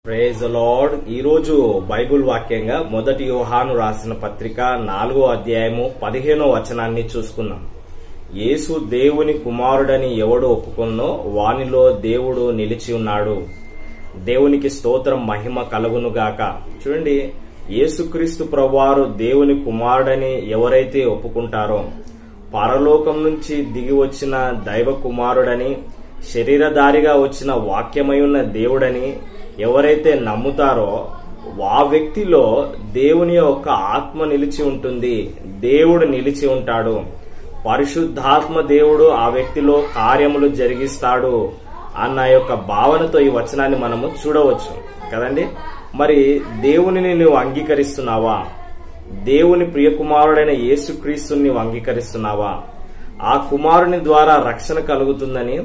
Praise the lord. ఈ రోజు Bible వాక్యంగా మొదటి యోహాను రాసిన పత్రిక 4వ అధ్యాయము 15వ వచనాన్ని చూసుకుందాం. యేసు దేవుని కుమారుడని ఎవడు ఒప్పుకొన్నో వానిలో దేవుడు నిలిచి ఉన్నాడు. దేవునికి స్తోత్రం, మహిమ కలుగును గాక. చూడండి, యేసుక్రీస్తు ప్రభువారు దేవుని కుమారుడని ఎవరైతే ఒప్పుకుంటారో, పరలోకం నుంచి దిగి వచ్చిన దైవ కుమారుడని, శరీరధారిగా వచ్చిన వాక్యమై ఉన్న దేవుడని ఎవరైతే నమ్ముతారో ఆ వ్యక్తిలో దేవుని యొక్క ఆత్మ నిలిచి ఉంటుంది, దేవుడు నిలిచి ఉంటాడు. పరిశుద్ధాత్మ దేవుడు ఆ వ్యక్తిలో కార్యములు జరిగిస్తాడు అన్న యొక్క భావనతో ఈ వచనాన్ని మనము చూడవచ్చు కదండి. మరి దేవునిని నువ్వు అంగీకరిస్తున్నావా? దేవుని ప్రియకుమారుడైన యేసుక్రీస్తుని నువ్వు అంగీకరిస్తున్నావా? ఆ కుమారుని ద్వారా రక్షణ కలుగుతుందని,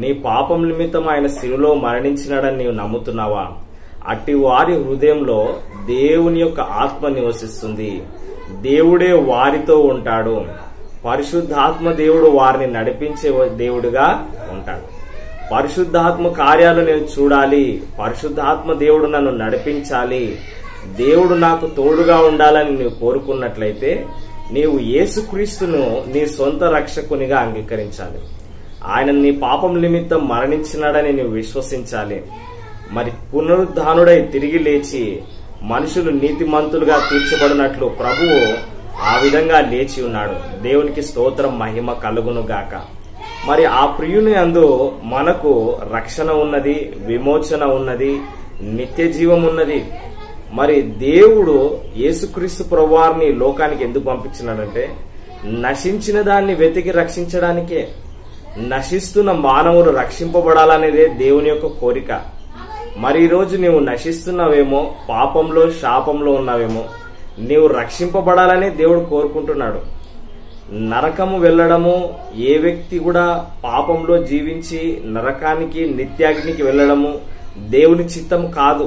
నీ పాపం నిమిత్తం ఆయన శిలువలో మరణించినాడని నీవు నమ్ముతున్నావా? అట్టి వారి హృదయంలో దేవుని యొక్క ఆత్మ నివసిస్తుంది, దేవుడే వారితో ఉంటాడు. పరిశుద్ధాత్మ దేవుడు వారిని నడిపించే దేవుడుగా ఉంటాడు. పరిశుద్ధాత్మ కార్యాలు నేను చూడాలి, పరిశుద్ధాత్మ దేవుడు నన్ను నడిపించాలి, దేవుడు నాకు తోడుగా ఉండాలని నీవు కోరుకున్నట్లయితే నీవు యేసుక్రీస్తును నీ సొంత రక్షకునిగా అంగీకరించాలి. ఆయన నీ పాపం నిమిత్తం మరణించినాడని నీవు విశ్వసించాలి. మరి పునరుద్ధానుడై తిరిగి లేచి మనుషులు నీతిమంతులుగా తీర్చబడినట్లు ప్రభువు ఆ విధంగా లేచి ఉన్నాడు. దేవునికి స్తోత్రం, మహిమ కలుగును గాక. మరి ఆ ప్రియుని అందు మనకు రక్షణ ఉన్నది, విమోచన ఉన్నది, నిత్య జీవం ఉన్నది. మరి దేవుడు యేసుక్రీస్తు ప్రభువారిని లోకానికి ఎందుకు పంపించినాడంటే, నశించిన దాన్ని వెతికి రక్షించడానికే. నశిస్తున్న మానవుడు రక్షింపబడాలనేదే దేవుని యొక్క కోరిక. మరి ఈరోజు నీవు నశిస్తున్నావేమో, పాపంలో శాపంలో ఉన్నావేమో, నీవు రక్షింపబడాలని దేవుడు కోరుకుంటున్నాడు. నరకము వెళ్లడము, ఏ వ్యక్తి కూడా పాపంలో జీవించి నరకానికి నిత్యాగ్నికి వెళ్లడము దేవుని చిత్తం కాదు.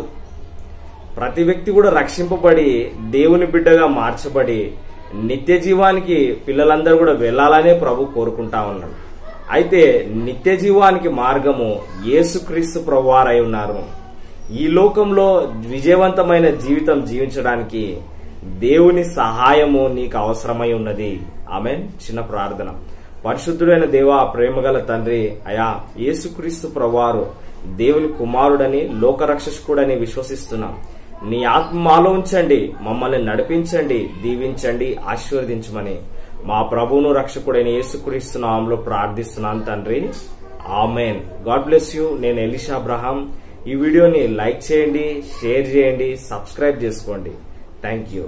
ప్రతి వ్యక్తి కూడా రక్షింపబడి దేవుని బిడ్డగా మార్చబడి నిత్య జీవానికి పిల్లలందరూ కూడా వెళ్లాలనే ప్రభు కోరుకుంటా ఉన్నాడు. అయితే నిత్య జీవానికి మార్గము యేసుక్రీస్తు ప్రభువారై ఉన్నారు. ఈ లోకంలో విజయవంతమైన జీవితం జీవించడానికి దేవుని సహాయము నీకు అవసరమై ఉన్నది. ఆమేన్. చిన్న ప్రార్థన. పరిశుద్ధుడైన దేవా, ప్రేమగల తండ్రి, అయా యేసుక్రీస్తు ప్రభువారు దేవుని కుమారుడని, లోకరక్షకుడని విశ్వసిస్తున్నాం. నీ ఆత్మ మాలో ఉంచండి, మమ్మల్ని నడిపించండి, దీవించండి, ఆశీర్వదించమని మా ప్రభువును రక్షకుడైన యేసుక్రీస్తు నామములో ప్రార్థిస్తున్నాను తండ్రి. ఆమేన్. God bless you. నేను ఎలీషా అబ్రహాం. ఈ వీడియోని లైక్ చేయండి, షేర్ చేయండి, సబ్స్క్రైబ్ చేసుకోండి. Thank you.